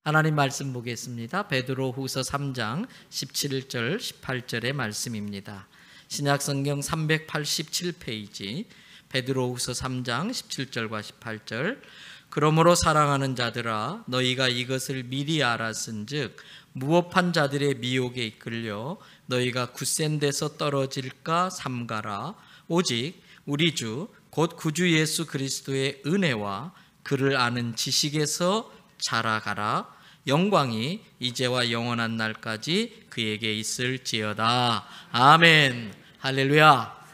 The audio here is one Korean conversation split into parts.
하나님 말씀 보겠습니다. 베드로후서 3장 17절 18절의 말씀입니다. 신약성경 387페이지 베드로후서 3장 17절과 18절. 그러므로 사랑하는 자들아, 너희가 이것을 미리 알았은즉 무업한 자들의 미혹에 이끌려 너희가 굳센 데서 떨어질까 삼가라. 오직 우리 주 곧 구주 예수 그리스도의 은혜와 그를 아는 지식에서 자라가라. 영광이 이제와 영원한 날까지 그에게 있을지어다. 아멘. 할렐루야.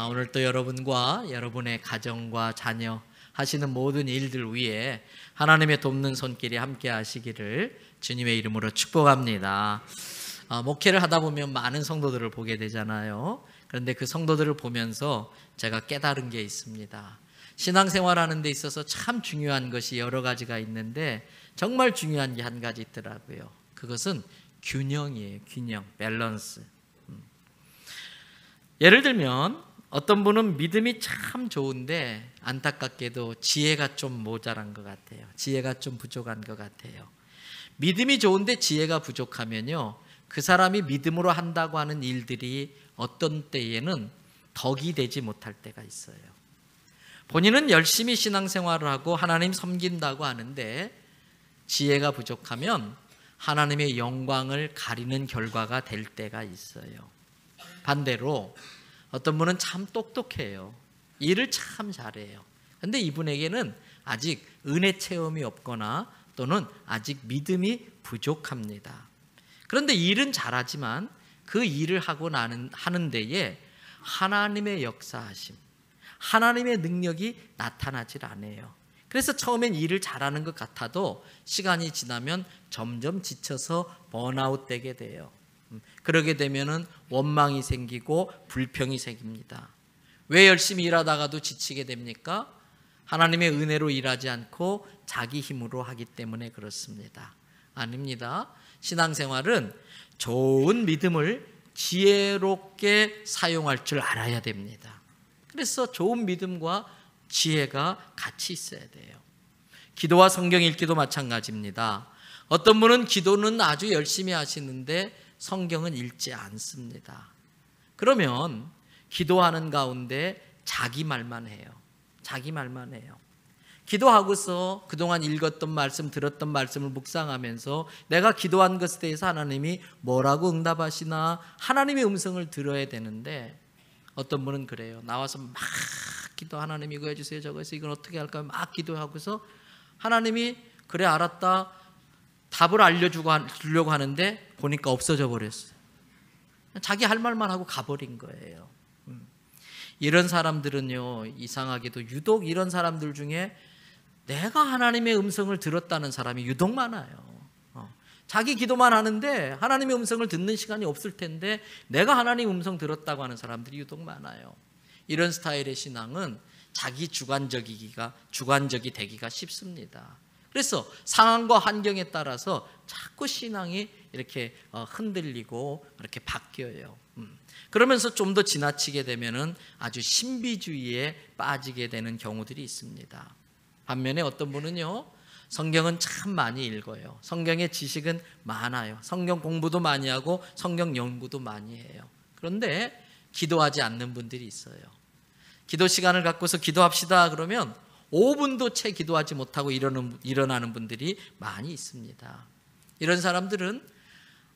오늘 또 여러분과 여러분의 가정과 자녀 하시는 모든 일들 위에 하나님의 돕는 손길이 함께 하시기를 주님의 이름으로 축복합니다. 목회를 하다 보면 많은 성도들을 보게 되잖아요. 그런데 그 성도들을 보면서 제가 깨달은 게 있습니다. 신앙생활하는 데 있어서 참 중요한 것이 여러 가지가 있는데 정말 중요한 게 한 가지 있더라고요. 그것은 균형이에요. 균형, 밸런스. 예를 들면 어떤 분은 믿음이 참 좋은데 안타깝게도 지혜가 좀 모자란 것 같아요. 지혜가 좀 부족한 것 같아요. 믿음이 좋은데 지혜가 부족하면요, 그 사람이 믿음으로 한다고 하는 일들이 어떤 때에는 덕이 되지 못할 때가 있어요. 본인은 열심히 신앙생활을 하고 하나님 섬긴다고 하는데 지혜가 부족하면 하나님의 영광을 가리는 결과가 될 때가 있어요. 반대로 어떤 분은 참 똑똑해요. 일을 참 잘해요. 그런데 이분에게는 아직 은혜 체험이 없거나 또는 아직 믿음이 부족합니다. 그런데 일은 잘하지만 그 일을 하는 데에 하나님의 역사하심, 하나님의 능력이 나타나질 않아요. 그래서 처음엔 일을 잘하는 것 같아도 시간이 지나면 점점 지쳐서 번아웃 되게 돼요. 그러게 되면은 원망이 생기고 불평이 생깁니다. 왜 열심히 일하다가도 지치게 됩니까? 하나님의 은혜로 일하지 않고 자기 힘으로 하기 때문에 그렇습니다. 아닙니다. 신앙생활은 좋은 믿음을 지혜롭게 사용할 줄 알아야 됩니다. 그래서 좋은 믿음과 지혜가 같이 있어야 돼요. 기도와 성경 읽기도 마찬가지입니다. 어떤 분은 기도는 아주 열심히 하시는데 성경은 읽지 않습니다. 그러면 기도하는 가운데 자기 말만 해요. 자기 말만 해요. 기도하고서 그동안 읽었던 말씀, 들었던 말씀을 묵상하면서 내가 기도한 것에 대해서 하나님이 뭐라고 응답하시나 하나님의 음성을 들어야 되는데 어떤 분은 그래요. 나와서 막 기도, 하나님 이거 해주세요, 저거 해서 이건 어떻게 할까요? 막 기도하고서 하나님이 그래 알았다 답을 알려주려고 하는데 보니까 없어져 버렸어요. 자기 할 말만 하고 가버린 거예요. 이런 사람들은요, 이상하게도 유독 이런 사람들 중에 내가 하나님의 음성을 들었다는 사람이 유독 많아요. 자기 기도만 하는데 하나님의 음성을 듣는 시간이 없을 텐데 내가 하나님의 음성 들었다고 하는 사람들이 유독 많아요. 이런 스타일의 신앙은 자기 주관적이 되기가 쉽습니다. 그래서 상황과 환경에 따라서 자꾸 신앙이 이렇게 흔들리고 이렇게 바뀌어요. 그러면서 좀 더 지나치게 되면은 아주 신비주의에 빠지게 되는 경우들이 있습니다. 반면에 어떤 분은요, 성경은 참 많이 읽어요. 성경의 지식은 많아요. 성경 공부도 많이 하고 성경 연구도 많이 해요. 그런데 기도하지 않는 분들이 있어요. 기도 시간을 갖고서 기도합시다 그러면 5분도 채 기도하지 못하고 일어나는 분들이 많이 있습니다. 이런 사람들은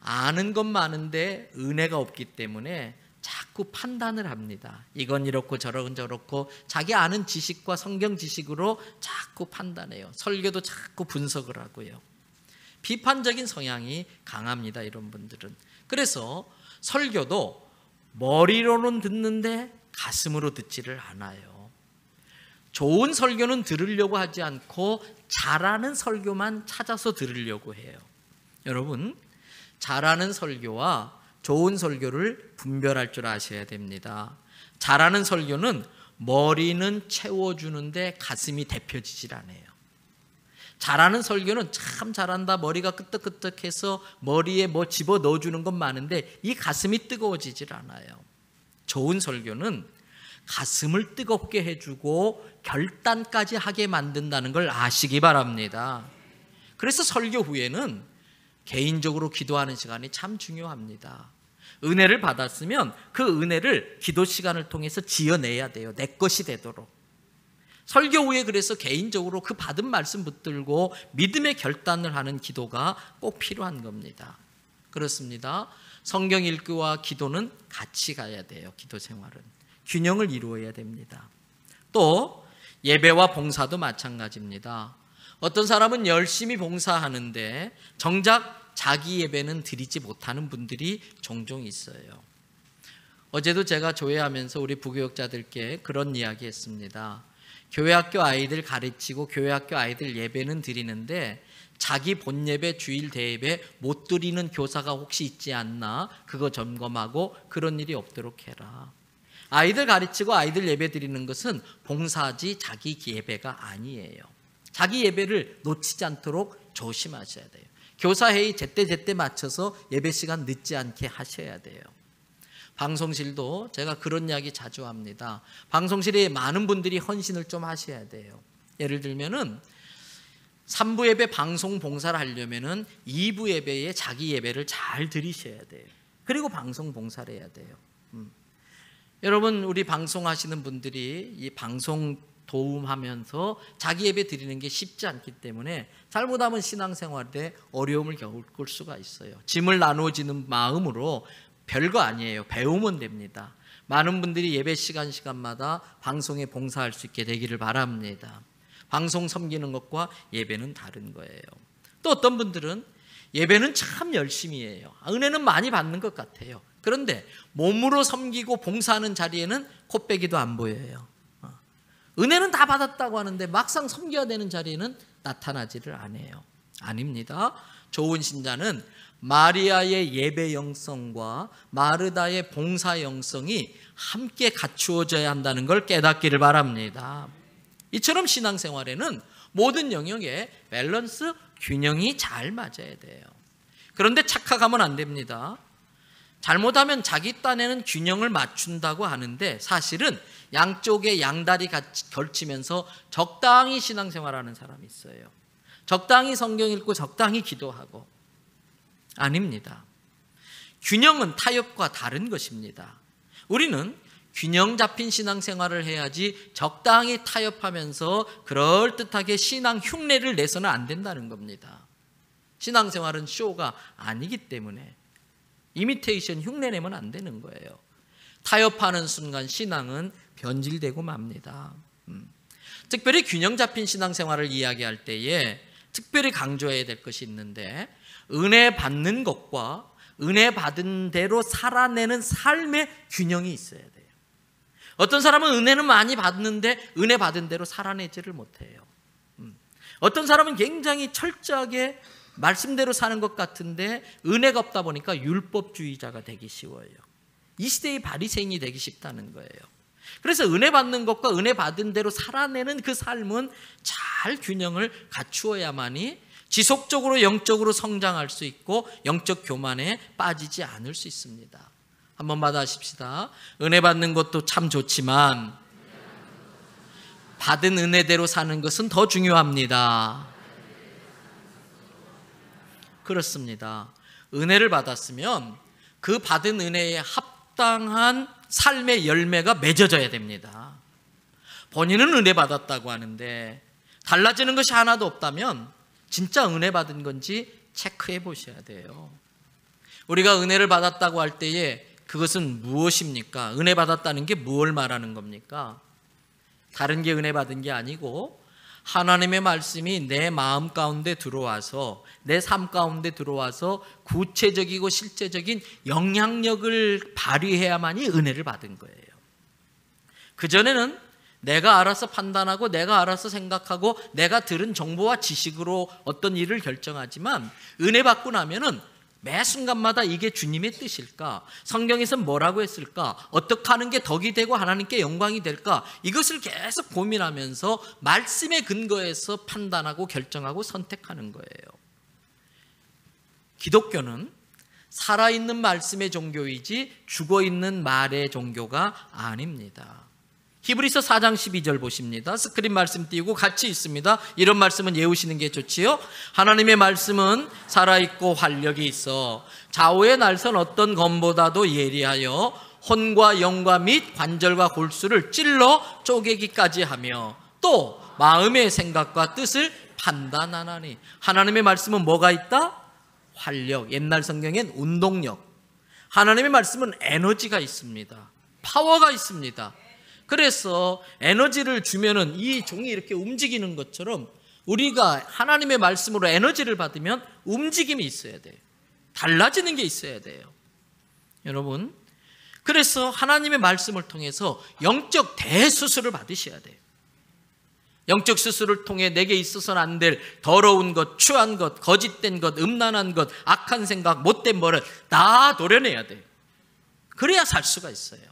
아는 건 많은데 은혜가 없기 때문에 자꾸 판단을 합니다. 이건 이렇고 저건 저렇고 자기 아는 지식과 성경 지식으로 자꾸 판단해요. 설교도 자꾸 분석을 하고요. 비판적인 성향이 강합니다. 이런 분들은. 그래서 설교도 머리로는 듣는데 가슴으로 듣지를 않아요. 좋은 설교는 들으려고 하지 않고 잘하는 설교만 찾아서 들으려고 해요. 여러분, 잘하는 설교와 좋은 설교를 분별할 줄 아셔야 됩니다. 잘하는 설교는 머리는 채워주는데 가슴이 데펴지질 않아요. 잘하는 설교는 참 잘한다, 머리가 끄떡끄떡해서 머리에 뭐 집어넣어주는 건 많은데 이 가슴이 뜨거워지질 않아요. 좋은 설교는 가슴을 뜨겁게 해주고 결단까지 하게 만든다는 걸 아시기 바랍니다. 그래서 설교 후에는 개인적으로 기도하는 시간이 참 중요합니다. 은혜를 받았으면 그 은혜를 기도 시간을 통해서 지어내야 돼요. 내 것이 되도록. 설교 후에 그래서 개인적으로 그 받은 말씀 붙들고 믿음의 결단을 하는 기도가 꼭 필요한 겁니다. 그렇습니다. 성경 읽기와 기도는 같이 가야 돼요. 기도 생활은 균형을 이루어야 됩니다. 또 예배와 봉사도 마찬가지입니다. 어떤 사람은 열심히 봉사하는데 정작 자기 예배는 드리지 못하는 분들이 종종 있어요. 어제도 제가 조회하면서 우리 부교육자들께 그런 이야기 했습니다. 교회학교 아이들 가르치고 교회학교 아이들 예배는 드리는데 자기 본예배, 주일 대예배 못 드리는 교사가 혹시 있지 않나 그거 점검하고 그런 일이 없도록 해라. 아이들 가르치고 아이들 예배 드리는 것은 봉사지 자기 예배가 아니에요. 자기 예배를 놓치지 않도록 조심하셔야 돼요. 교사회의 제때 맞춰서 예배 시간 늦지 않게 하셔야 돼요. 방송실도 제가 그런 이야기 자주 합니다. 방송실에 많은 분들이 헌신을 좀 하셔야 돼요. 예를 들면은 3부 예배 방송 봉사를 하려면은 2부 예배에 자기 예배를 잘 드리셔야 돼요. 그리고 방송 봉사를 해야 돼요. 여러분, 우리 방송하시는 분들이 이 방송 도움하면서 자기 예배 드리는 게 쉽지 않기 때문에 잘못하면 신앙생활에 어려움을 겪을 수가 있어요. 짐을 나누어지는 마음으로 별거 아니에요. 배우면 됩니다. 많은 분들이 예배 시간마다 방송에 봉사할 수 있게 되기를 바랍니다. 방송 섬기는 것과 예배는 다른 거예요. 또 어떤 분들은 예배는 참 열심히 해요. 은혜는 많이 받는 것 같아요. 그런데 몸으로 섬기고 봉사하는 자리에는 코빼기도 안 보여요. 은혜는 다 받았다고 하는데 막상 섬겨야 되는 자리에는 나타나지를 않아요. 아닙니다. 좋은 신자는 마리아의 예배 영성과 마르다의 봉사 영성이 함께 갖추어져야 한다는 걸 깨닫기를 바랍니다. 이처럼 신앙생활에는 모든 영역에 밸런스, 균형이 잘 맞아야 돼요. 그런데 착각하면 안 됩니다. 잘못하면 자기 딴에는 균형을 맞춘다고 하는데 사실은 양쪽에 양다리 같이 걸치면서 적당히 신앙생활하는 사람이 있어요. 적당히 성경 읽고 적당히 기도하고. 아닙니다. 균형은 타협과 다른 것입니다. 우리는 균형 잡힌 신앙생활을 해야지 적당히 타협하면서 그럴듯하게 신앙 흉내를 내서는 안 된다는 겁니다. 신앙생활은 쇼가 아니기 때문에 이미테이션 흉내내면 안 되는 거예요. 타협하는 순간 신앙은 변질되고 맙니다. 특별히 균형 잡힌 신앙생활을 이야기할 때에 특별히 강조해야 될 것이 있는데 은혜 받는 것과 은혜 받은 대로 살아내는 삶의 균형이 있어야 돼요. 어떤 사람은 은혜는 많이 받는데 은혜 받은 대로 살아내지를 못해요. 어떤 사람은 굉장히 철저하게 말씀대로 사는 것 같은데 은혜가 없다 보니까 율법주의자가 되기 쉬워요. 이 시대의 바리새인이 되기 쉽다는 거예요. 그래서 은혜 받는 것과 은혜 받은 대로 살아내는 그 삶은 잘 균형을 갖추어야만이 지속적으로 영적으로 성장할 수 있고 영적 교만에 빠지지 않을 수 있습니다. 한번 받아십시다. 은혜 받는 것도 참 좋지만 받은 은혜대로 사는 것은 더 중요합니다. 그렇습니다. 은혜를 받았으면 그 받은 은혜에 합당한 삶의 열매가 맺어져야 됩니다. 본인은 은혜 받았다고 하는데 달라지는 것이 하나도 없다면 진짜 은혜 받은 건지 체크해 보셔야 돼요. 우리가 은혜를 받았다고 할 때에 그것은 무엇입니까? 은혜 받았다는 게 무엇을 말하는 겁니까? 다른 게 은혜 받은 게 아니고 하나님의 말씀이 내 마음 가운데 들어와서 내 삶 가운데 들어와서 구체적이고 실제적인 영향력을 발휘해야만이 은혜를 받은 거예요. 그전에는 내가 알아서 판단하고 내가 알아서 생각하고 내가 들은 정보와 지식으로 어떤 일을 결정하지만 은혜 받고 나면은 매 순간마다 이게 주님의 뜻일까? 성경에서는 뭐라고 했을까? 어떻게 하는 게 덕이 되고 하나님께 영광이 될까? 이것을 계속 고민하면서 말씀에 근거해서 판단하고 결정하고 선택하는 거예요. 기독교는 살아있는 말씀의 종교이지 죽어있는 말의 종교가 아닙니다. 히브리서 4장 12절 보십니다. 스크린 말씀 띄우고 같이 있습니다. 이런 말씀은 외우시는 게 좋지요. 하나님의 말씀은 살아있고 활력이 있어 좌우의 날선 어떤 검보다도 예리하여 혼과 영과 및 관절과 골수를 찔러 쪼개기까지 하며 또 마음의 생각과 뜻을 판단하나니. 하나님의 말씀은 뭐가 있다? 활력. 옛날 성경엔 운동력. 하나님의 말씀은 에너지가 있습니다. 파워가 있습니다. 그래서 에너지를 주면은 이 종이 이렇게 움직이는 것처럼 우리가 하나님의 말씀으로 에너지를 받으면 움직임이 있어야 돼요. 달라지는 게 있어야 돼요. 여러분, 그래서 하나님의 말씀을 통해서 영적 대수술을 받으셔야 돼요. 영적 수술을 통해 내게 있어서는 안 될 더러운 것, 추한 것, 거짓된 것, 음란한 것, 악한 생각, 못된 버릇 다 도려내야 돼요. 그래야 살 수가 있어요.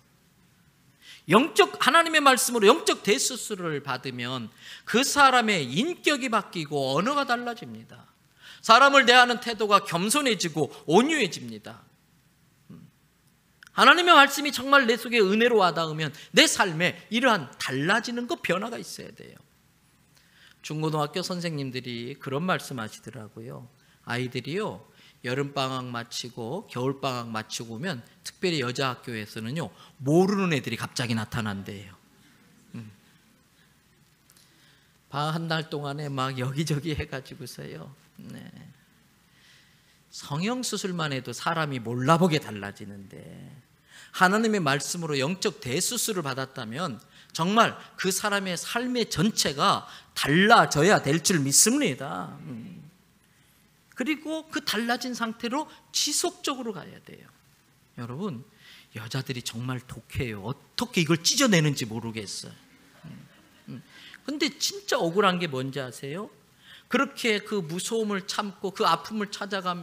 하나님의 말씀으로 영적 대수술을 받으면 그 사람의 인격이 바뀌고 언어가 달라집니다. 사람을 대하는 태도가 겸손해지고 온유해집니다. 하나님의 말씀이 정말 내 속에 은혜로 와닿으면 내 삶에 이러한 달라지는 것, 변화가 있어야 돼요. 중고등학교 선생님들이 그런 말씀 하시더라고요. 아이들이요, 여름방학 마치고 겨울방학 마치고 오면 특별히 여자 학교에서는요, 모르는 애들이 갑자기 나타난대요. 방학 한 달 동안에 막 여기저기 해가지고서요, 성형수술만 해도 사람이 몰라보게 달라지는데 하나님의 말씀으로 영적 대수술을 받았다면 정말 그 사람의 삶의 전체가 달라져야 될 줄 믿습니다. 그리고 그 달라진 상태로 지속적으로 가야 돼요. 여러분, 여자들이 정말 독해요. 어떻게 이걸 찢어내는지 모르겠어요. 근데 진짜 억울한 게 뭔지 아세요? 그렇게 그 무서움을 참고 그 아픔을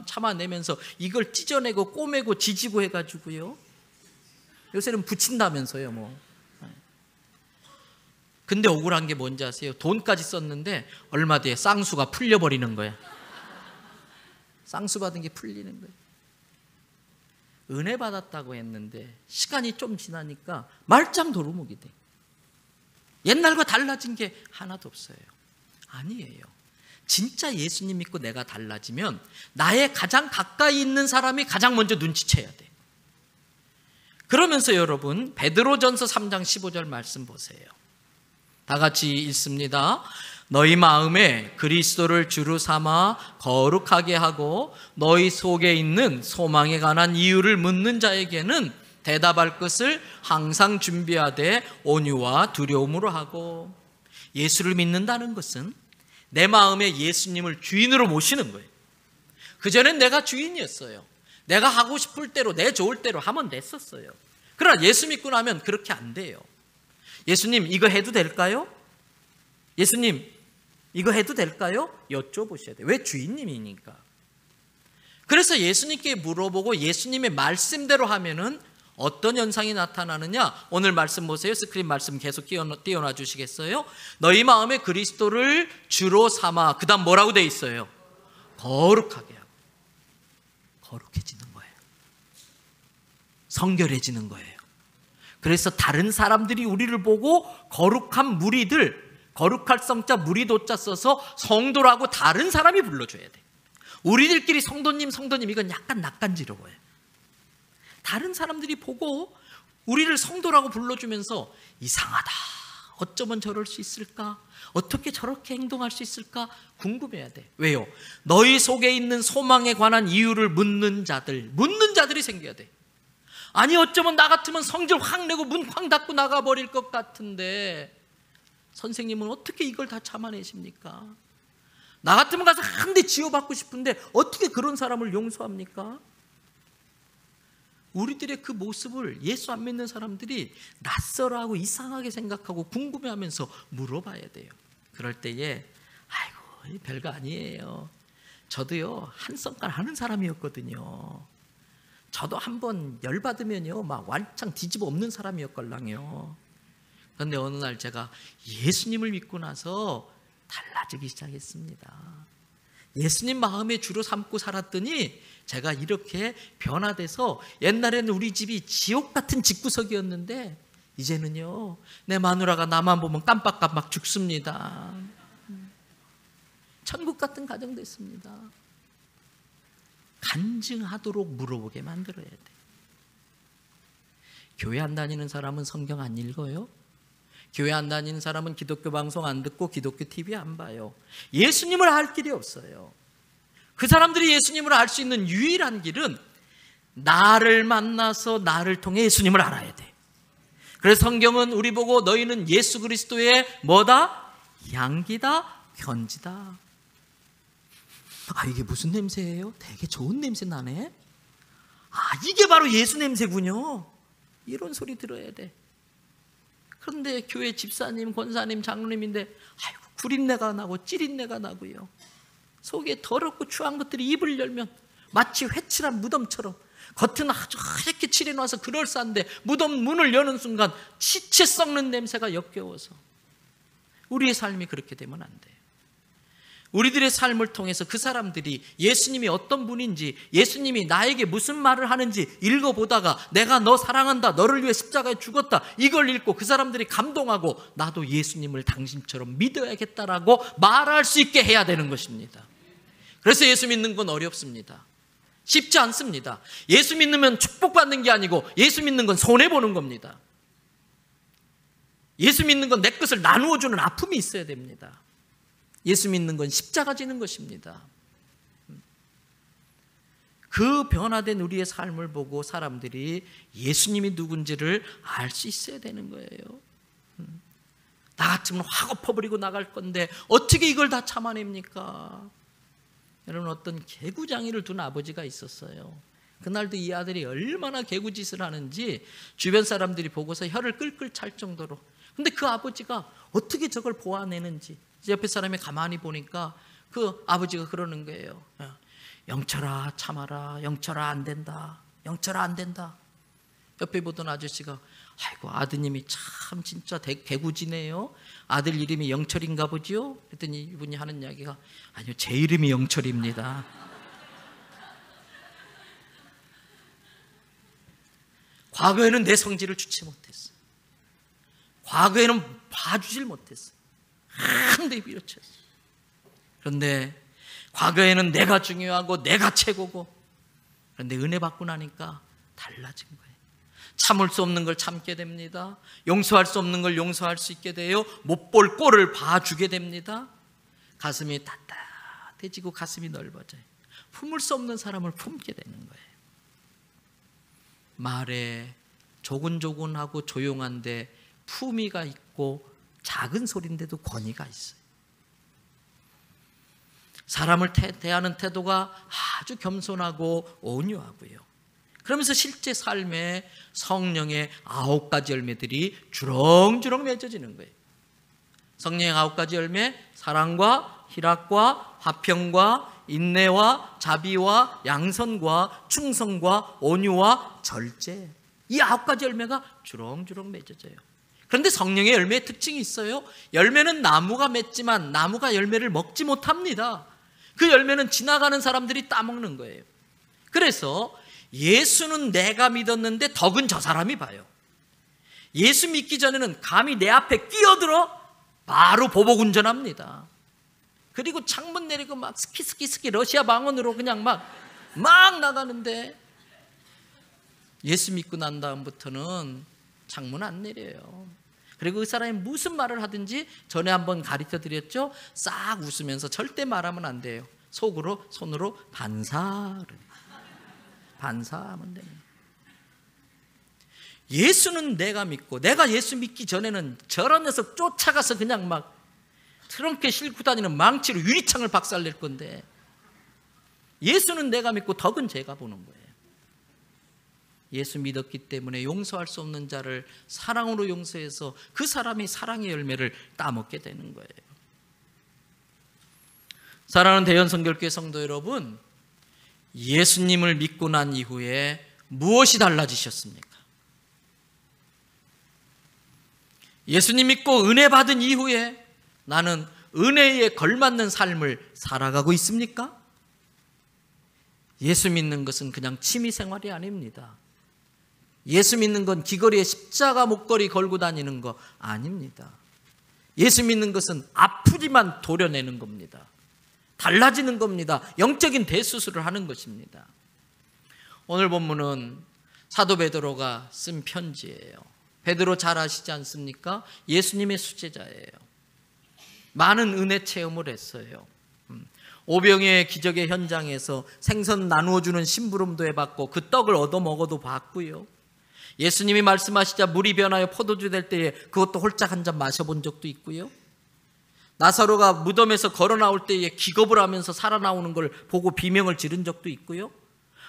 참아내면서 이걸 찢어내고 꼬매고 지지고 해가지고요, 요새는 붙인다면서요 뭐. 근데 억울한 게 뭔지 아세요? 돈까지 썼는데 얼마 뒤에 쌍수가 풀려버리는 거야. 쌍수 받은 게 풀리는 거예요. 은혜 받았다고 했는데 시간이 좀 지나니까 말짱 도루묵이 돼. 옛날과 달라진 게 하나도 없어요. 아니에요. 진짜 예수님 믿고 내가 달라지면 나의 가장 가까이 있는 사람이 가장 먼저 눈치채야 돼. 그러면서 여러분, 베드로전서 3장 15절 말씀 보세요. 다 같이 읽습니다. 너희 마음에 그리스도를 주로 삼아 거룩하게 하고 너희 속에 있는 소망에 관한 이유를 묻는 자에게는 대답할 것을 항상 준비하되 온유와 두려움으로 하고. 예수를 믿는다는 것은 내 마음에 예수님을 주인으로 모시는 거예요. 그전엔 내가 주인이었어요. 내가 하고 싶을 대로 내 좋을 대로 하면 됐었어요. 그러나 예수 믿고 나면 그렇게 안 돼요. 예수님, 이거 해도 될까요? 예수님, 이거 해도 될까요? 여쭤보셔야 돼요. 왜? 주인님이니까. 그래서 예수님께 물어보고 예수님의 말씀대로 하면은 어떤 현상이 나타나느냐? 오늘 말씀 보세요. 스크린 말씀 계속 띄워놔 주시겠어요? 너희 마음에 그리스도를 주로 삼아. 그 다음 뭐라고 돼 있어요? 거룩하게 하고. 거룩해지는 거예요. 성결해지는 거예요. 그래서 다른 사람들이 우리를 보고 거룩한 무리들, 거룩할 성자 무리도자 써서 성도라고 다른 사람이 불러줘야 돼. 우리들끼리 성도님 이건 약간 낯간지러워요. 다른 사람들이 보고 우리를 성도라고 불러주면서 이상하다, 어쩌면 저럴 수 있을까, 어떻게 저렇게 행동할 수 있을까 궁금해야 돼. 왜요? 너희 속에 있는 소망에 관한 이유를 묻는 자들이 생겨야 돼. 아니, 어쩌면 나 같으면 성질 확 내고 문 확 닫고 나가버릴 것 같은데 선생님은 어떻게 이걸 다 참아내십니까? 나 같으면 가서 한 대 지어받고 싶은데 어떻게 그런 사람을 용서합니까? 우리들의 그 모습을 예수 안 믿는 사람들이 낯설어하고 이상하게 생각하고 궁금해하면서 물어봐야 돼요. 그럴 때에 아이고, 별거 아니에요. 저도요, 한성깔 하는 사람이었거든요. 저도 한번 열받으면요 막 완창 뒤집어 엎는 사람이었걸랑요. 그런데 어느 날 제가 예수님을 믿고 나서 달라지기 시작했습니다. 예수님 마음에 주로 삼고 살았더니 제가 이렇게 변화돼서 옛날에는 우리 집이 지옥 같은 집구석이었는데 이제는요, 내 마누라가 나만 보면 깜빡깜빡 죽습니다. 천국 같은 가정 됐습니다. 간증하도록 물어보게 만들어야 돼. 교회 안 다니는 사람은 성경 안 읽어요? 교회 안 다니는 사람은 기독교 방송 안 듣고 기독교 TV 안 봐요. 예수님을 알 길이 없어요. 그 사람들이 예수님을 알 수 있는 유일한 길은 나를 만나서 나를 통해 예수님을 알아야 돼. 그래서 성경은 우리 보고 너희는 예수 그리스도의 뭐다? 향기다, 편지다. 아, 이게 무슨 냄새예요? 되게 좋은 냄새 나네. 아, 이게 바로 예수 냄새군요. 이런 소리 들어야 돼. 그런데 교회 집사님, 권사님, 장로님인데 아이고, 구린내가 나고 찌린내가 나고요. 속에 더럽고 추한 것들이 입을 열면 마치 회칠한 무덤처럼, 겉은 아주 하얗게 칠해놔서 그럴싸한데 무덤 문을 여는 순간 시체 썩는 냄새가 역겨워서. 우리의 삶이 그렇게 되면 안 돼요. 우리들의 삶을 통해서 그 사람들이 예수님이 어떤 분인지, 예수님이 나에게 무슨 말을 하는지 읽어보다가 내가 너 사랑한다, 너를 위해 십자가에 죽었다, 이걸 읽고 그 사람들이 감동하고 나도 예수님을 당신처럼 믿어야겠다라고 말할 수 있게 해야 되는 것입니다. 그래서 예수 믿는 건 어렵습니다. 쉽지 않습니다. 예수 믿으면 축복받는 게 아니고 예수 믿는 건 손해보는 겁니다. 예수 믿는 건 내 것을 나누어주는 아픔이 있어야 됩니다. 예수 믿는 건 십자가 지는 것입니다. 그 변화된 우리의 삶을 보고 사람들이 예수님이 누군지를 알 수 있어야 되는 거예요. 나 같으면 확 엎어버리고 나갈 건데 어떻게 이걸 다 참아냅니까? 여러분, 어떤 개구장이를 둔 아버지가 있었어요. 그날도 이 아들이 얼마나 개구짓을 하는지 주변 사람들이 보고서 혀를 끌끌 찰 정도로. 근데 그 아버지가 어떻게 저걸 보아내는지 옆에 사람이 가만히 보니까 그 아버지가 그러는 거예요. 영철아 참아라, 영철아 안 된다, 영철아 안 된다. 옆에 보던 아저씨가 아이고 아드님이 참 진짜 개구지네요. 아들 이름이 영철인가 보지요? 그랬더니 이분이 하는 이야기가 아니요, 제 이름이 영철입니다. 과거에는 내 성질을 주체 못했어. 과거에는 봐주질 못했어. 한데 밀어쳤어. 그런데 과거에는 내가 중요하고 내가 최고고, 그런데 은혜 받고 나니까 달라진 거예요. 참을 수 없는 걸 참게 됩니다. 용서할 수 없는 걸 용서할 수 있게 돼요. 못 볼 꼴을 봐주게 됩니다. 가슴이 따뜻해지고 가슴이 넓어져요. 품을 수 없는 사람을 품게 되는 거예요. 말에 조근조근하고 조용한데 품위가 있고 작은 소리인데도 권위가 있어요. 사람을 대하는 태도가 아주 겸손하고 온유하고요. 그러면서 실제 삶에 성령의 9가지 열매들이 주렁주렁 맺어지는 거예요. 성령의 9가지 열매, 사랑과 희락과 화평과 인내와 자비와 양선과 충성과 온유와 절제, 이 9가지 열매가 주렁주렁 맺어져요. 그런데 성령의 열매의 특징이 있어요. 열매는 나무가 맺지만 나무가 열매를 먹지 못합니다. 그 열매는 지나가는 사람들이 따먹는 거예요. 그래서 예수는 내가 믿었는데 덕은 저 사람이 봐요. 예수 믿기 전에는 감히 내 앞에 끼어들어 바로 보복운전합니다. 그리고 창문 내리고 막 스키 러시아 방언으로 그냥 막 나가는데, 예수 믿고 난 다음부터는 창문 안 내려요. 그리고 그 사람이 무슨 말을 하든지 전에 한번 가르쳐 드렸죠. 싹 웃으면서 절대 말하면 안 돼요. 속으로 손으로 반사하면 됩니다. 예수는 내가 믿고, 내가 예수 믿기 전에는 저런 녀석 쫓아가서 그냥 막 트렁크에 싣고 다니는 망치로 유리창을 박살낼 건데, 예수는 내가 믿고 덕은 제가 보는 거예요. 예수 믿었기 때문에 용서할 수 없는 자를 사랑으로 용서해서 그 사람이 사랑의 열매를 따먹게 되는 거예요. 사랑하는 대연성결교회 성도 여러분, 예수님을 믿고 난 이후에 무엇이 달라지셨습니까? 예수님 믿고 은혜 받은 이후에 나는 은혜에 걸맞는 삶을 살아가고 있습니까? 예수 믿는 것은 그냥 취미 생활이 아닙니다. 예수 믿는 건 귀걸이에 십자가 목걸이 걸고 다니는 거 아닙니다. 예수 믿는 것은 아프지만 도려내는 겁니다. 달라지는 겁니다. 영적인 대수술을 하는 것입니다. 오늘 본문은 사도 베드로가 쓴 편지예요. 베드로 잘 아시지 않습니까? 예수님의 수제자예요. 많은 은혜 체험을 했어요. 오병이의 기적의 현장에서 생선 나누어주는 심부름도 해봤고 그 떡을 얻어 먹어도 봤고요. 예수님이 말씀하시자 물이 변하여 포도주 될 때에 그것도 홀짝 한 잔 마셔본 적도 있고요. 나사로가 무덤에서 걸어 나올 때에 기겁을 하면서 살아나오는 걸 보고 비명을 지른 적도 있고요.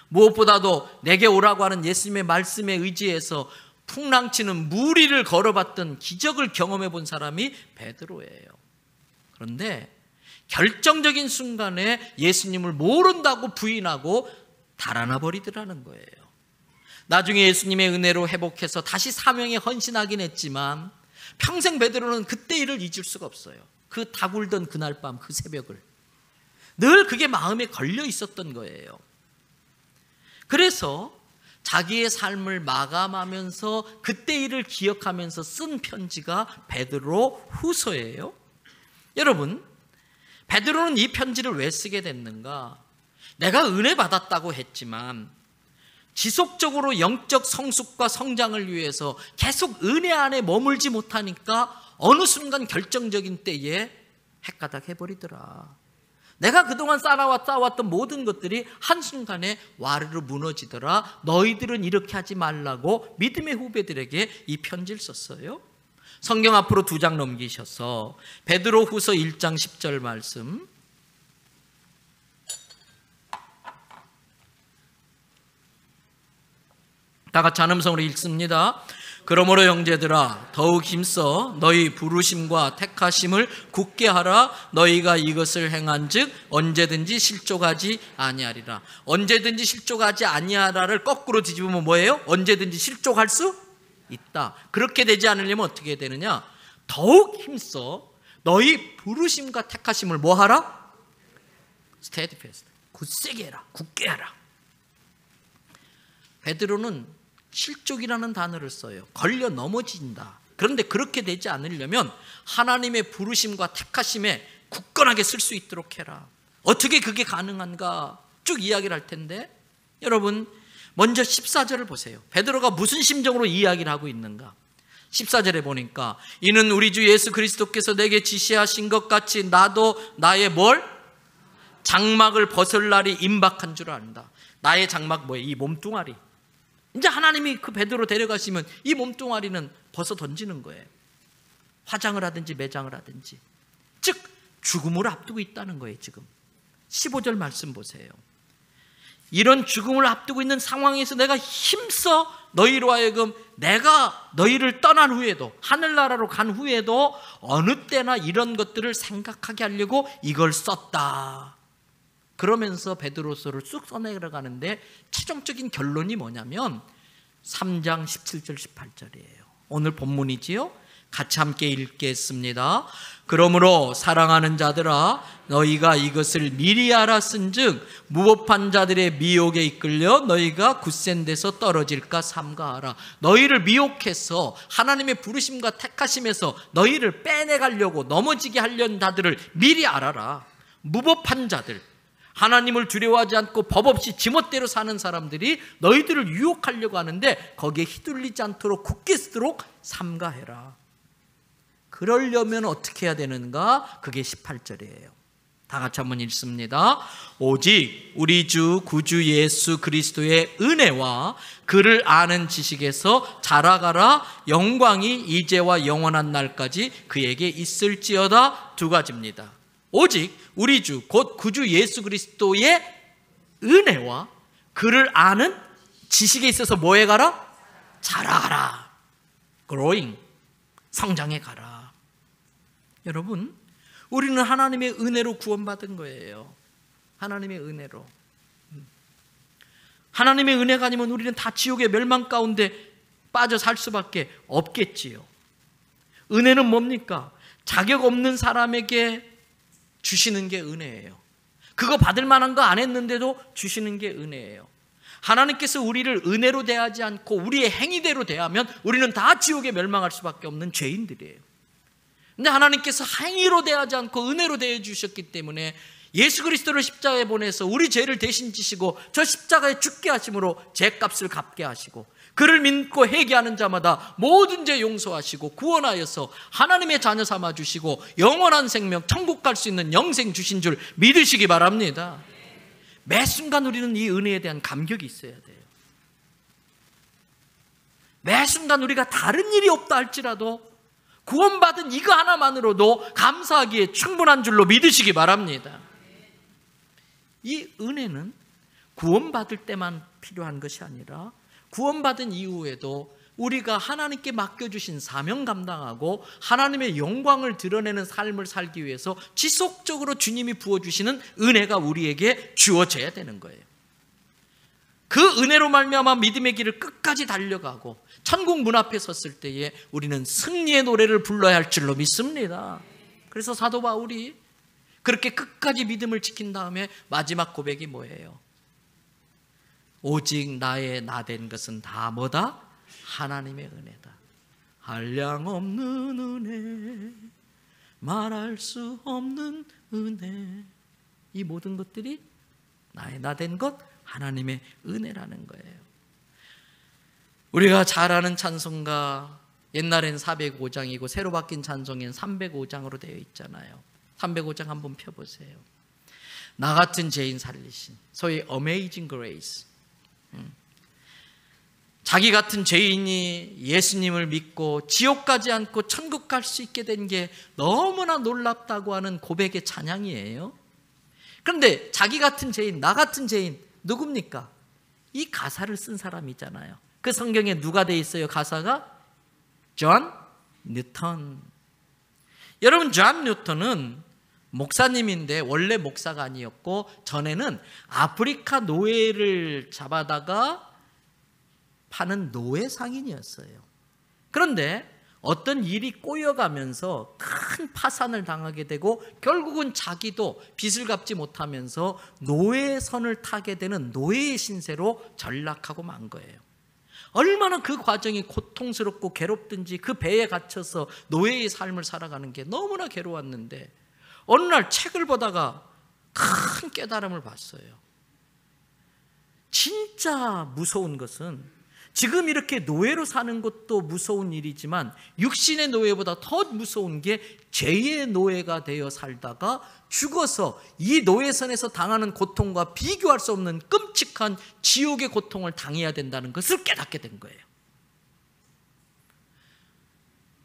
무엇보다도 내게 오라고 하는 예수님의 말씀에 의지해서 풍랑치는 무리를 걸어봤던 기적을 경험해 본 사람이 베드로예요. 그런데 결정적인 순간에 예수님을 모른다고 부인하고 달아나 버리더라는 거예요. 나중에 예수님의 은혜로 회복해서 다시 사명에 헌신하긴 했지만 평생 베드로는 그때 일을 잊을 수가 없어요. 그 다굴던 그날 밤 그 새벽을 늘 그게 마음에 걸려 있었던 거예요. 그래서 자기의 삶을 마감하면서 그때 일을 기억하면서 쓴 편지가 베드로 후서예요. 여러분, 베드로는 이 편지를 왜 쓰게 됐는가? 내가 은혜 받았다고 했지만 지속적으로 영적 성숙과 성장을 위해서 계속 은혜 안에 머물지 못하니까 어느 순간 결정적인 때에 헷가닥 해버리더라. 내가 그동안 쌓아왔던 모든 것들이 한순간에 와르르 무너지더라. 너희들은 이렇게 하지 말라고 믿음의 후배들에게 이 편지를 썼어요. 성경 앞으로 2장 넘기셔서 베드로 후서 1장 10절 말씀, 다 같이 한음성으로 읽습니다. 그러므로 형제들아 더욱 힘써 너희 부르심과 택하심을 굳게 하라. 너희가 이것을 행한즉 언제든지 실족하지 아니하리라. 언제든지 실족하지 아니하라를 거꾸로 뒤집으면 뭐예요? 언제든지 실족할 수 있다. 그렇게 되지 않으려면 어떻게 되느냐? 더욱 힘써 너희 부르심과 택하심을 뭐 하라? steadfast, 굳세게 해라, 굳게 하라. 베드로는 실족이라는 단어를 써요. 걸려 넘어진다. 그런데 그렇게 되지 않으려면 하나님의 부르심과 택하심에 굳건하게 쓸 수 있도록 해라. 어떻게 그게 가능한가? 쭉 이야기를 할 텐데 여러분 먼저 14절을 보세요. 베드로가 무슨 심정으로 이야기를 하고 있는가? 14절에 보니까 이는 우리 주 예수 그리스도께서 내게 지시하신 것 같이 나도 나의 뭘? 장막을 벗을 날이 임박한 줄 안다. 나의 장막 뭐예요? 이 몸뚱아리. 이제 하나님이 그 베드로 데려가시면 이 몸뚱아리는 벗어 던지는 거예요. 화장을 하든지 매장을 하든지. 즉 죽음을 앞두고 있다는 거예요. 지금 15절 말씀 보세요. 이런 죽음을 앞두고 있는 상황에서 내가 힘써 너희로 하여금 내가 너희를 떠난 후에도 하늘나라로 간 후에도 어느 때나 이런 것들을 생각하게 하려고 이걸 썼다. 그러면서 베드로서를 쑥 써내려가는데 최종적인 결론이 뭐냐면 3장 17절 18절이에요. 오늘 본문이지요. 같이 함께 읽겠습니다. 그러므로 사랑하는 자들아 너희가 이것을 미리 알았은즉 무법한 자들의 미혹에 이끌려 너희가 굳센 데서 떨어질까 삼가하라. 너희를 미혹해서 하나님의 부르심과 택하심에서 너희를 빼내가려고 넘어지게 하려는 자들을 미리 알아라. 무법한 자들, 하나님을 두려워하지 않고 법 없이 지멋대로 사는 사람들이 너희들을 유혹하려고 하는데 거기에 휘둘리지 않도록 굳게 쓰도록 삼가해라. 그러려면 어떻게 해야 되는가? 그게 18절이에요. 다 같이 한번 읽습니다. 오직 우리 주 구주 예수 그리스도의 은혜와 그를 아는 지식에서 자라가라. 영광이 이제와 영원한 날까지 그에게 있을지어다. 2가지입니다. 오직 우리 주 곧 구주 예수 그리스도의 은혜와 그를 아는 지식에 있어서 뭐해 가라? 자라가라. growing, 성장해 가라. 여러분, 우리는 하나님의 은혜로 구원받은 거예요. 하나님의 은혜로. 하나님의 은혜가 아니면 우리는 다 지옥의 멸망 가운데 빠져 살 수밖에 없겠지요. 은혜는 뭡니까? 자격 없는 사람에게 주시는 게 은혜예요. 그거 받을 만한 거 안 했는데도 주시는 게 은혜예요. 하나님께서 우리를 은혜로 대하지 않고 우리의 행위대로 대하면 우리는 다 지옥에 멸망할 수밖에 없는 죄인들이에요. 근데 하나님께서 행위로 대하지 않고 은혜로 대해 주셨기 때문에 예수 그리스도를 십자가에 보내서 우리 죄를 대신 지시고 저 십자가에 죽게 하심으로 죄값을 갚게 하시고 그를 믿고 회개하는 자마다 모든 죄 용서하시고 구원하여서 하나님의 자녀 삼아 주시고 영원한 생명 천국 갈 수 있는 영생 주신 줄 믿으시기 바랍니다. 매 순간 우리는 이 은혜에 대한 감격이 있어야 돼요. 매 순간 우리가 다른 일이 없다 할지라도 구원받은 이거 하나만으로도 감사하기에 충분한 줄로 믿으시기 바랍니다. 이 은혜는 구원받을 때만 필요한 것이 아니라 구원받은 이후에도 우리가 하나님께 맡겨주신 사명 감당하고 하나님의 영광을 드러내는 삶을 살기 위해서 지속적으로 주님이 부어주시는 은혜가 우리에게 주어져야 되는 거예요. 그 은혜로 말미암아 믿음의 길을 끝까지 달려가고 천국 문 앞에 섰을 때에 우리는 승리의 노래를 불러야 할 줄로 믿습니다. 그래서 사도 바울이 그렇게 끝까지 믿음을 지킨 다음에 마지막 고백이 뭐예요? 오직 나의 나된 것은 다 뭐다? 하나님의 은혜다. 한량없는 은혜, 말할 수 없는 은혜. 이 모든 것들이 나의 나된 것, 하나님의 은혜라는 거예요. 우리가 잘 아는 찬송가, 옛날엔 405장이고 새로 바뀐 찬송엔 305장으로 되어 있잖아요. 305장 한번 펴보세요. 나 같은 죄인 살리신, 소위 Amazing Grace. 자기 같은 죄인이 예수님을 믿고 지옥 가지 않고 천국 갈 수 있게 된 게 너무나 놀랍다고 하는 고백의 찬양이에요. 그런데 자기 같은 죄인, 나 같은 죄인 누굽니까? 이 가사를 쓴 사람이잖아요. 그 성경에 누가 돼 있어요? 가사가? 존 뉴턴. 여러분, 존 뉴턴은 목사님인데 원래 목사가 아니었고 전에는 아프리카 노예를 잡아다가 파는 노예 상인이었어요. 그런데 어떤 일이 꼬여가면서 큰 파산을 당하게 되고 결국은 자기도 빚을 갚지 못하면서 노예선을 타게 되는 노예의 신세로 전락하고 만 거예요. 얼마나 그 과정이 고통스럽고 괴롭든지 그 배에 갇혀서 노예의 삶을 살아가는 게 너무나 괴로웠는데 어느 날 책을 보다가 큰 깨달음을 봤어요. 진짜 무서운 것은 지금 이렇게 노예로 사는 것도 무서운 일이지만 육신의 노예보다 더 무서운 게 죄의 노예가 되어 살다가 죽어서 이 노예선에서 당하는 고통과 비교할 수 없는 끔찍한 지옥의 고통을 당해야 된다는 것을 깨닫게 된 거예요.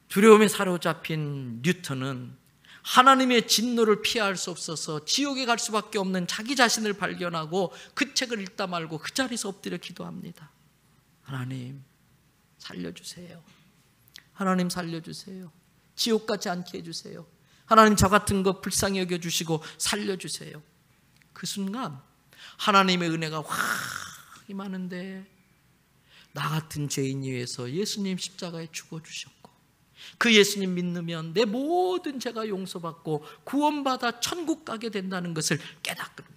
두려움에 사로잡힌 뉴턴은 하나님의 진노를 피할 수 없어서 지옥에 갈 수밖에 없는 자기 자신을 발견하고 그 책을 읽다 말고 그 자리에서 엎드려 기도합니다. 하나님 살려주세요. 하나님 살려주세요. 지옥 가지 않게 해주세요. 하나님 저 같은 거 불쌍히 여겨주시고 살려주세요. 그 순간 하나님의 은혜가 확 임하는데 나 같은 죄인이 위해서 예수님 십자가에 죽어주셨고 그 예수님 믿으면 내 모든 죄가 용서받고 구원받아 천국 가게 된다는 것을 깨닫는 거예요.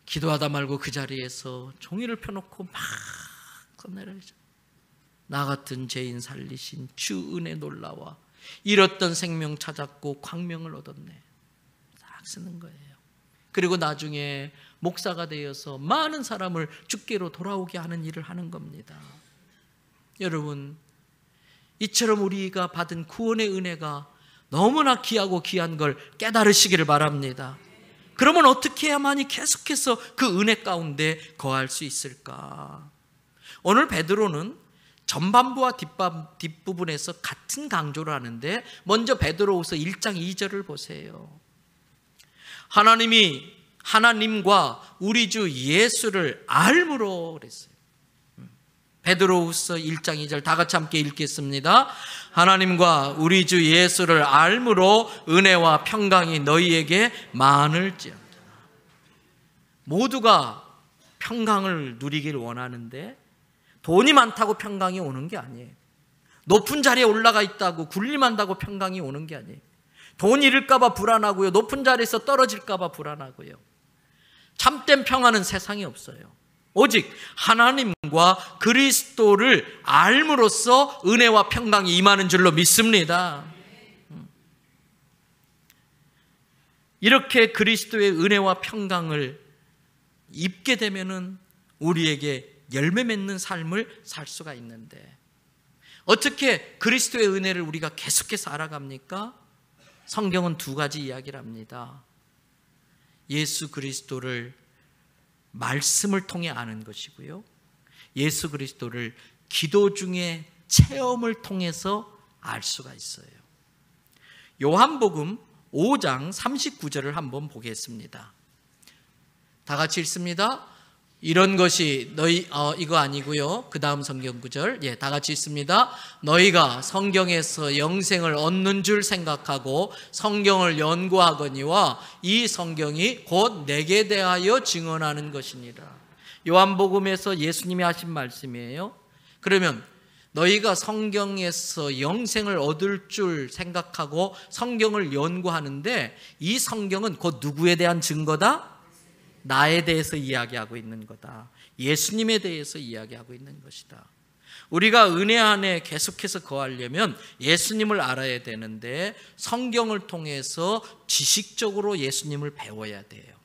기도하다 말고 그 자리에서 종이를 펴놓고 막 써내려야죠. 나 같은 죄인 살리신 주 은혜 놀라와 잃었던 생명 찾았고 광명을 얻었네. 딱 쓰는 거예요. 그리고 나중에 목사가 되어서 많은 사람을 주께로 돌아오게 하는 일을 하는 겁니다. 여러분, 이처럼 우리가 받은 구원의 은혜가 너무나 귀하고 귀한 걸 깨달으시기를 바랍니다. 그러면 어떻게 해야만이 계속해서 그 은혜 가운데 거할 수 있을까? 오늘 베드로는 전반부와 뒷부분에서 같은 강조를 하는데 먼저 베드로후서 1장 2절을 보세요. 하나님과 우리 주 예수를 알므로 그랬어요. 베드로후서 1장 2절 다 같이 함께 읽겠습니다. 하나님과 우리 주 예수를 알므로 은혜와 평강이 너희에게 많을지어다. 모두가 평강을 누리길 원하는데 돈이 많다고 평강이 오는 게 아니에요. 높은 자리에 올라가 있다고 군림한다고 평강이 오는 게 아니에요. 돈 잃을까 봐 불안하고요. 높은 자리에서 떨어질까 봐 불안하고요. 참된 평안은 세상에 없어요. 오직 하나님과 그리스도를 알므로써 은혜와 평강이 임하는 줄로 믿습니다. 이렇게 그리스도의 은혜와 평강을 입게 되면은 우리에게 열매 맺는 삶을 살 수가 있는데, 어떻게 그리스도의 은혜를 우리가 계속해서 알아갑니까? 성경은 두 가지 이야기를 합니다. 예수 그리스도를 말씀을 통해 아는 것이고요, 예수 그리스도를 기도 중에 체험을 통해서 알 수가 있어요. 요한복음 5장 39절을 한번 보겠습니다. 다 같이 읽습니다. 이런 것이 이거 아니고요, 그 다음 성경 구절, 다 같이 읽습니다. 너희가 성경에서 영생을 얻는 줄 생각하고 성경을 연구하거니와 이 성경이 곧 내게 대하여 증언하는 것이니라. 요한복음에서 예수님이 하신 말씀이에요. 그러면 너희가 성경에서 영생을 얻을 줄 생각하고 성경을 연구하는데, 이 성경은 곧 누구에 대한 증거다? 나에 대해서 이야기하고 있는 거다. 예수님에 대해서 이야기하고 있는 것이다. 우리가 은혜 안에 계속해서 거하려면 예수님을 알아야 되는데, 성경을 통해서 지식적으로 예수님을 배워야 돼요.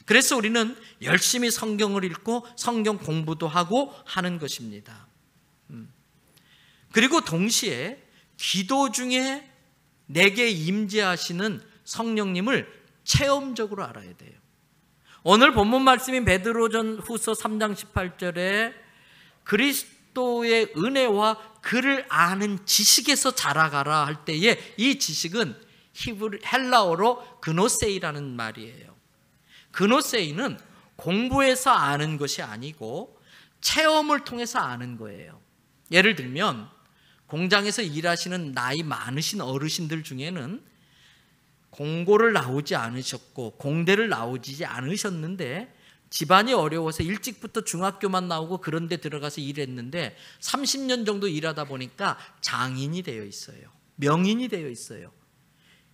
그래서 우리는 열심히 성경을 읽고 성경 공부도 하고 하는 것입니다. 그리고 동시에 기도 중에 내게 임재하시는 성령님을 체험적으로 알아야 돼요. 오늘 본문 말씀인 베드로전후서 3장 18절에 그리스도의 은혜와 그를 아는 지식에서 자라가라 할 때에, 이 지식은 헬라어로 그노세이라는 말이에요. 그노세이는 공부해서 아는 것이 아니고 체험을 통해서 아는 거예요. 예를 들면 공장에서 일하시는 나이 많으신 어르신들 중에는 공고를 나오지 않으셨고 공대를 나오지 않으셨는데 집안이 어려워서 일찍부터 중학교만 나오고 그런 데 들어가서 일했는데 30년 정도 일하다 보니까 장인이 되어 있어요. 명인이 되어 있어요.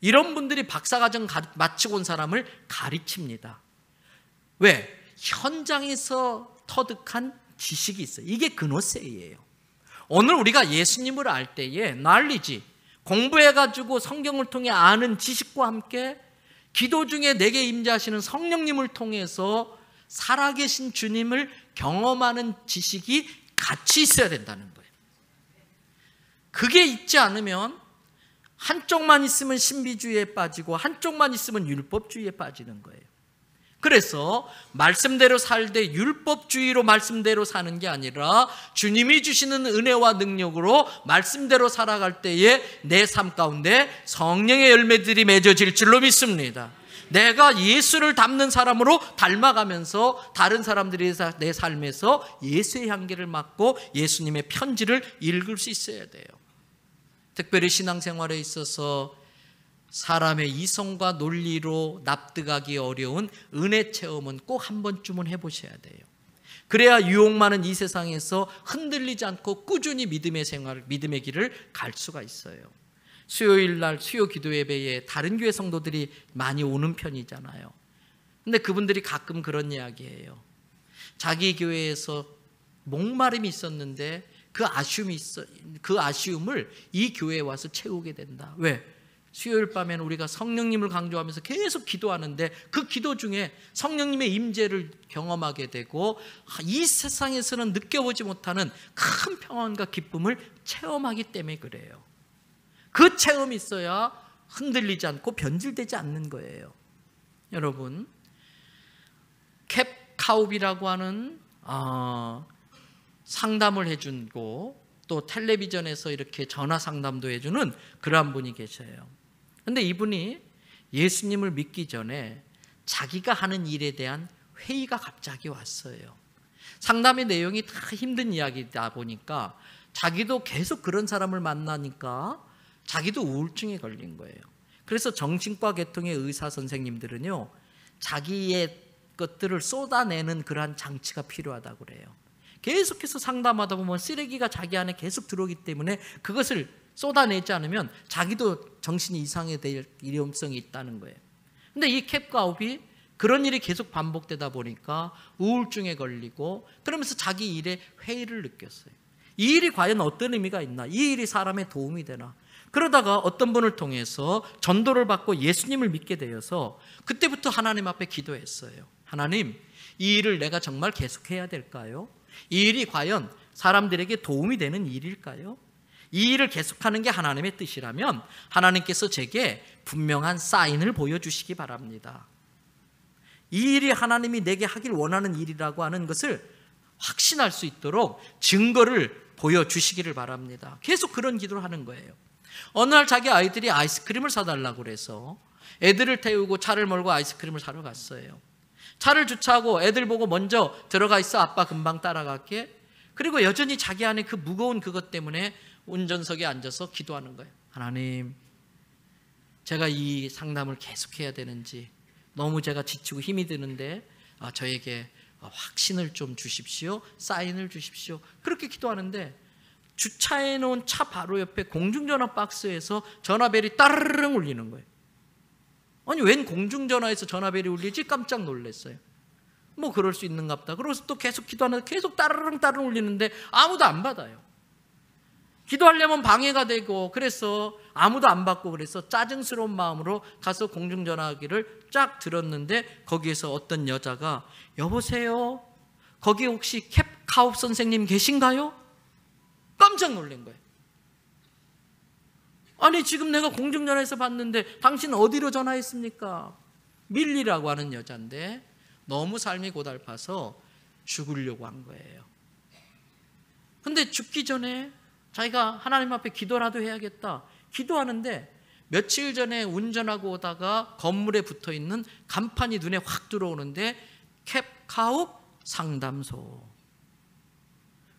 이런 분들이 박사과정 마치고 온 사람을 가르칩니다. 왜? 현장에서 터득한 지식이 있어요. 이게 그노세이예요. 오늘 우리가 예수님을 알 때에 knowledge, 공부해가지고 성경을 통해 아는 지식과 함께 기도 중에 내게 임재하시는 성령님을 통해서 살아계신 주님을 경험하는 지식이 같이 있어야 된다는 거예요. 그게 있지 않으면 한쪽만 있으면 신비주의에 빠지고 한쪽만 있으면 율법주의에 빠지는 거예요. 그래서 말씀대로 살되 율법주의로 말씀대로 사는 게 아니라 주님이 주시는 은혜와 능력으로 말씀대로 살아갈 때에 내 삶 가운데 성령의 열매들이 맺어질 줄로 믿습니다. 내가 예수를 닮는 사람으로 닮아가면서 다른 사람들이 내 삶에서 예수의 향기를 맡고 예수님의 편지를 읽을 수 있어야 돼요. 특별히 신앙생활에 있어서 사람의 이성과 논리로 납득하기 어려운 은혜 체험은 꼭 한 번쯤은 해보셔야 돼요. 그래야 유혹 많은 이 세상에서 흔들리지 않고 꾸준히 믿음의 생활, 믿음의 길을 갈 수가 있어요. 수요일 날 수요 기도 예배에 다른 교회 성도들이 많이 오는 편이잖아요. 근데 그분들이 가끔 그런 이야기해요. 자기 교회에서 목마름이 있었는데 그 아쉬움을 이 교회에 와서 채우게 된다. 왜? 수요일 밤에는 우리가 성령님을 강조하면서 계속 기도하는데 그 기도 중에 성령님의 임재를 경험하게 되고 이 세상에서는 느껴보지 못하는 큰 평안과 기쁨을 체험하기 때문에 그래요. 그 체험이 있어야 흔들리지 않고 변질되지 않는 거예요. 여러분, 캡카웁이라고 하는 상담을 해주고 또 텔레비전에서 이렇게 전화 상담도 해주는 그러한 분이 계셔요. 근데 이분이 예수님을 믿기 전에 자기가 하는 일에 대한 회의가 갑자기 왔어요. 상담의 내용이 다 힘든 이야기다 보니까 자기도 계속 그런 사람을 만나니까 자기도 우울증에 걸린 거예요. 그래서 정신과 계통의 의사 선생님들은요, 자기의 것들을 쏟아내는 그러한 장치가 필요하다고 그래요. 계속해서 상담하다 보면 쓰레기가 자기 안에 계속 들어오기 때문에 그것을 쏟아내지 않으면 자기도 정신이 이상해 될 위험성이 있다는 거예요. 근데 이 캡카웁이 그런 일이 계속 반복되다 보니까 우울증에 걸리고 그러면서 자기 일에 회의를 느꼈어요. 이 일이 과연 어떤 의미가 있나? 이 일이 사람의 도움이 되나? 그러다가 어떤 분을 통해서 전도를 받고 예수님을 믿게 되어서 그때부터 하나님 앞에 기도했어요. 하나님, 이 일을 내가 정말 계속해야 될까요? 이 일이 과연 사람들에게 도움이 되는 일일까요? 이 일을 계속하는 게 하나님의 뜻이라면 하나님께서 제게 분명한 사인을 보여주시기 바랍니다. 이 일이 하나님이 내게 하길 원하는 일이라고 하는 것을 확신할 수 있도록 증거를 보여주시기를 바랍니다. 계속 그런 기도를 하는 거예요. 어느 날 자기 아이들이 아이스크림을 사달라고 그래서 애들을 태우고 차를 몰고 아이스크림을 사러 갔어요. 차를 주차하고 애들 보고 먼저 들어가 있어, 아빠 금방 따라갈게. 그리고 여전히 자기 안에 그 무거운 그것 때문에 운전석에 앉아서 기도하는 거예요. 하나님, 제가 이 상담을 계속해야 되는지 너무 제가 지치고 힘이 드는데 저에게 확신을 좀 주십시오. 사인을 주십시오. 그렇게 기도하는데 주차해 놓은 차 바로 옆에 공중전화 박스에서 전화벨이 따르릉 울리는 거예요. 아니, 웬 공중전화에서 전화벨이 울리지? 깜짝 놀랐어요. 뭐 그럴 수 있는가 보다. 그래서 또 계속 기도하는데 계속 따르릉 따르릉 울리는데 아무도 안 받아요. 기도하려면 방해가 되고, 그래서 아무도 안 받고, 그래서 짜증스러운 마음으로 가서 공중전화기를 쫙 들었는데 거기에서 어떤 여자가 여보세요? 거기 혹시 캡카웁 선생님 계신가요? 깜짝 놀란 거예요. 아니, 지금 내가 공중전화에서 봤는데 당신 어디로 전화했습니까? 밀리라고 하는 여자인데 너무 삶이 고달파서 죽으려고 한 거예요. 근데 죽기 전에 자기가 하나님 앞에 기도라도 해야겠다. 기도하는데 며칠 전에 운전하고 오다가 건물에 붙어있는 간판이 눈에 확 들어오는데 캡카웁 상담소.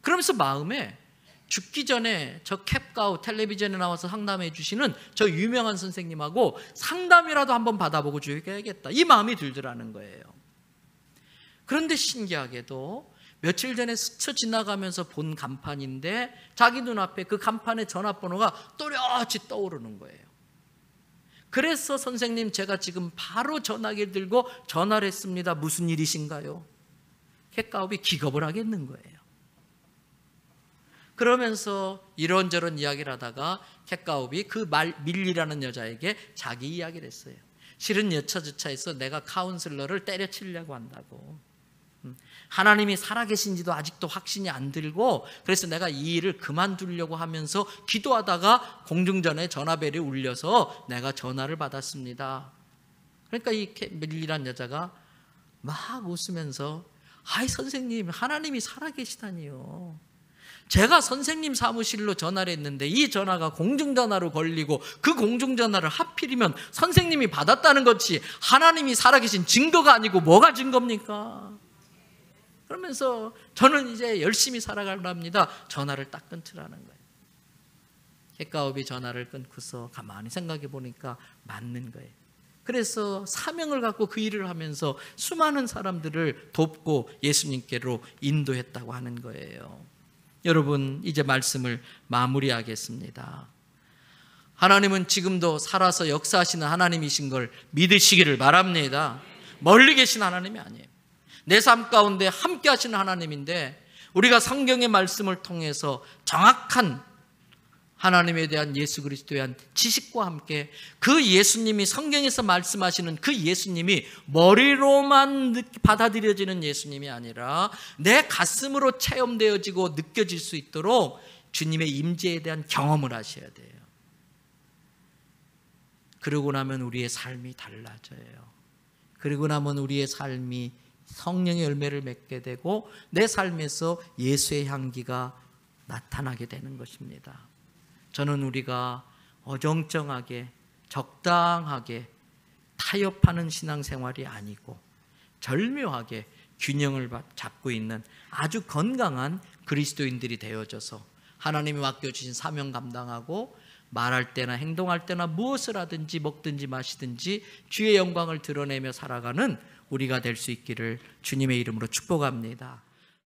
그러면서 마음에 죽기 전에 저 캡카웁 텔레비전에 나와서 상담해 주시는 저 유명한 선생님하고 상담이라도 한번 받아보고 줘야겠다, 이 마음이 들더라는 거예요. 그런데 신기하게도 며칠 전에 스쳐 지나가면서 본 간판인데 자기 눈앞에 그 간판의 전화번호가 또렷이 떠오르는 거예요. 그래서 선생님, 제가 지금 바로 전화기를 들고 전화를 했습니다. 무슨 일이신가요? 캡카웁이 기겁을 하겠는 거예요. 그러면서 이런저런 이야기를 하다가 캡카웁이 그 밀리라는 여자에게 자기 이야기를 했어요. 실은 여차저차해서 내가 카운슬러를 때려치려고 한다고. 하나님이 살아계신지도 아직도 확신이 안 들고, 그래서 내가 이 일을 그만두려고 하면서 기도하다가 공중전화에 전화벨이 울려서 내가 전화를 받았습니다. 그러니까 이 밀리란 여자가 막 웃으면서, 아이 선생님, 하나님이 살아계시다니요. 제가 선생님 사무실로 전화를 했는데 이 전화가 공중전화로 걸리고 그 공중전화를 하필이면 선생님이 받았다는 것이 하나님이 살아계신 증거가 아니고 뭐가 증거입니까? 그러면서 저는 이제 열심히 살아가려 합니다. 전화를 딱 끊으라는 거예요. 캡카웁이 전화를 끊고서 가만히 생각해 보니까 맞는 거예요. 그래서 사명을 갖고 그 일을 하면서 수많은 사람들을 돕고 예수님께로 인도했다고 하는 거예요. 여러분, 이제 말씀을 마무리하겠습니다. 하나님은 지금도 살아서 역사하시는 하나님이신 걸 믿으시기를 바랍니다. 멀리 계신 하나님이 아니에요. 내 삶 가운데 함께 하시는 하나님인데, 우리가 성경의 말씀을 통해서 정확한 하나님에 대한 예수 그리스도에 대한 지식과 함께 그 예수님이, 성경에서 말씀하시는 그 예수님이 머리로만 받아들여지는 예수님이 아니라 내 가슴으로 체험되어지고 느껴질 수 있도록 주님의 임재에 대한 경험을 하셔야 돼요. 그러고 나면 우리의 삶이 달라져요. 그러고 나면 우리의 삶이 성령의 열매를 맺게 되고 내 삶에서 예수의 향기가 나타나게 되는 것입니다. 저는 우리가 어정쩡하게 적당하게 타협하는 신앙생활이 아니고 절묘하게 균형을 잡고 있는 아주 건강한 그리스도인들이 되어져서 하나님이 맡겨주신 사명 감당하고 말할 때나 행동할 때나 무엇을 하든지 먹든지 마시든지 주의 영광을 드러내며 살아가는 우리가 될 수 있기를 주님의 이름으로 축복합니다.